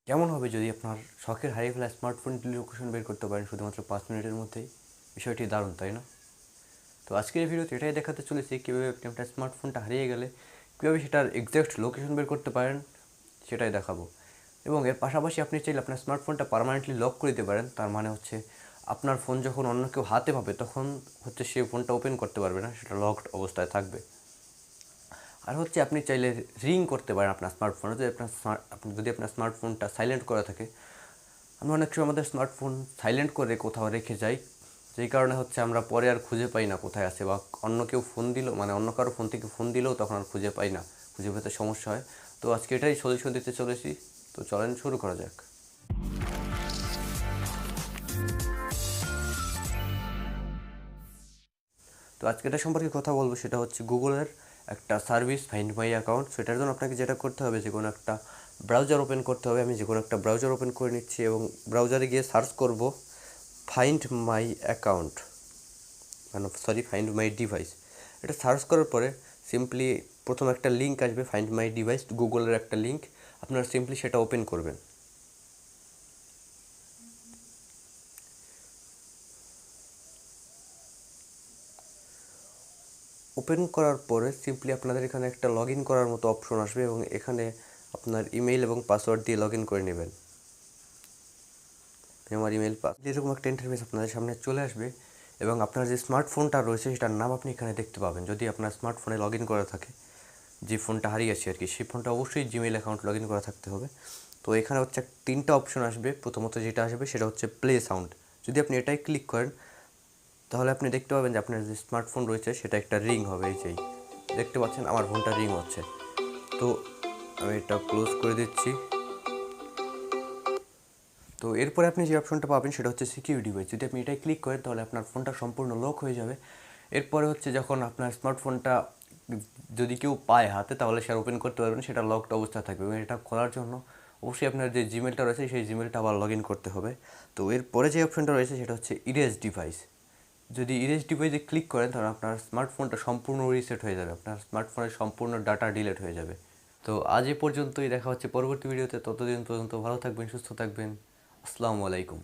কেমন হবে যদি আপনার শখের হারিয়ে ফেলা স্মার্টফোনটির লোকেশন বের করতে পারেন শুধুমাত্র 5 মিনিটের মধ্যেই? বিষয়টি দারুণ, তাই না? তো আজকের এই ভিডিওতে এটাই দেখাতে চলেছি কীভাবে আপনি আপনার স্মার্টফোনটা হারিয়ে গেলে কীভাবে সেটার এক্স্যাক্ট লোকেশন বের করতে পারেন সেটাই দেখাবো। এবং এর পাশাপাশি আপনি চাইলে আপনার স্মার্টফোনটা পার্মানেন্টলি লক করে দিতে পারেন। তার মানে হচ্ছে আপনার ফোন যখন অন্য কেউ হাতে পাবে তখন হচ্ছে সে ফোনটা ওপেন করতে পারবে না, সেটা লকড অবস্থায় থাকবে। আর হচ্ছে আপনি চাইলে রিং করতে পারেন আপনার স্মার্টফোনে। যদি আপনার স্মার্টফোনটা সাইলেন্ট করা থাকে, আমরা অনেক সময় আমাদের স্মার্টফোন সাইলেন্ট করে কোথাও রেখে যাই, যেই কারণে হচ্ছে আমরা পরে আর খুঁজে পাই না কোথায় আছে, বা অন্য কেউ ফোন দিল মানে অন্য কারো ফোন থেকে ফোন দিলেও তখন আর খুঁজে পাই না, খুঁজে পেতে সমস্যা হয়। তো আজকে এটাই সলিউশন দিতে চলেছি। তো চলেন শুরু করা যাক। তো আজকে এটা সম্পর্কে কথা বলবো, সেটা হচ্ছে গুগলের একটা সার্ভিস ফাইন্ড মাই অ্যাকাউন্ট। সেটার জন্য আপনাকে যেটা করতে হবে, যে কোনো একটা ব্রাউজার ওপেন করতে হবে। আমি যে কোনো একটা ব্রাউজার ওপেন করে নিচ্ছি এবং ব্রাউজারে গিয়ে সার্চ করব find my account, find my device. এটা সার্চ করার পরে সিম্পলি প্রথম একটা লিঙ্ক আসবে, ফাইন্ড মাই ডিভাইস, গুগলের একটা লিঙ্ক। আপনারা সিম্পলি সেটা ওপেন করবেন। ওপেন করার পরে সিম্পলি আপনাদের এখানে একটা লগ ইন করার মতো অপশন আসবে এবং এখানে আপনার ইমেইল এবং পাসওয়ার্ড দিয়ে লগ ইন করে নেবেন। আমার ইমেল এরকম একটা ইন্টারফেস আপনাদের সামনে চলে আসবে এবং আপনার যে স্মার্টফোনটা রয়েছে সেটার নাম আপনি এখানে দেখতে পাবেন। যদি আপনার স্মার্টফোনে লগ ইন করা থাকে, যে ফোনটা হারিয়েছে আর কি, সেই ফোনটা অবশ্যই জিমেইল অ্যাকাউন্ট লগ ইন করা থাকতে হবে। তো এখানে হচ্ছে 3টা অপশন আসবে। প্রথমত যেটা আসবে সেটা হচ্ছে প্লে সাউন্ড। যদি আপনি এটাই ক্লিক করেন তাহলে আপনি দেখতে পাবেন যে আপনার যে স্মার্টফোন রয়েছে সেটা একটা রিং হবে। এই যেই দেখতে পাচ্ছেন আমার ফোনটা রিং হচ্ছে। তো আমি এটা ক্লোজ করে দিচ্ছি। তো এরপরে আপনি যে অপশনটা পাবেন সেটা হচ্ছে সিকিউর ডিভাইস। যদি আপনি এটাই ক্লিক করেন তাহলে আপনার ফোনটা সম্পূর্ণ লক হয়ে যাবে। এরপরে হচ্ছে যখন আপনার স্মার্টফোনটা যদি কেউ পায় হাতে, তাহলে সে ওপেন করতে পারবেন, সেটা লকড অবস্থায় থাকবে। এবং এটা করার জন্য অবশ্যই আপনার যে জিমেলটা রয়েছে সেই জিমেলটা আবার লগ ইন করতে হবে। তো এরপরে যে অপশনটা রয়েছে সেটা হচ্ছে ইরেজ ডিভাইস। যদি ইরেজ ডিভাইসে ক্লিক করেন তাহলে আপনার স্মার্টফোনটা সম্পূর্ণ রিসেট হয়ে যাবে, আপনার স্মার্টফোনের সম্পূর্ণ ডাটা ডিলিট হয়ে যাবে। তো আজ এ পর্যন্তই, দেখা হচ্ছে পরবর্তী ভিডিওতে। ততদিন পর্যন্ত ভালো থাকবেন, সুস্থ থাকবেন। আসসালামু আলাইকুম।